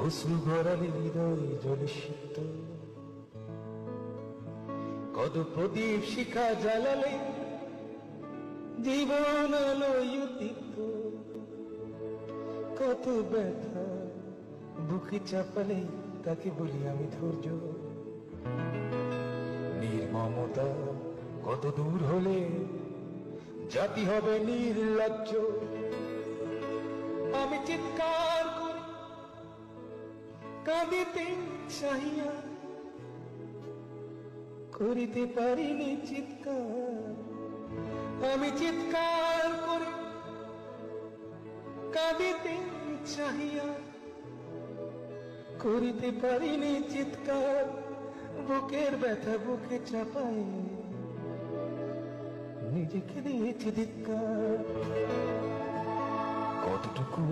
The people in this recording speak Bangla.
অশ্রু ভরালে হৃদয় জলে সিক্ত, কত প্রদীপ শিখা জ্বালালে জীবন আলোয় উদ্দীপ্ত, কত ব্যথা বুকে চাপালে তাকে বলি আমি ধৈর্য। নির্মমতা কত দূর হলে জাতি হবে নির্লজ্জ। আমি চিৎকার করি কাঁদিতে চাহিয়া, করিতে পারিনি চিৎকার। আমি চিৎকার করি কাঁদিতে চাহিয়া, করিতে পারিনি চিৎকার। বুকের ব্যথা বুকে চাপাই নিজেকে দিয়েছি ধিক্কার। কতটুকু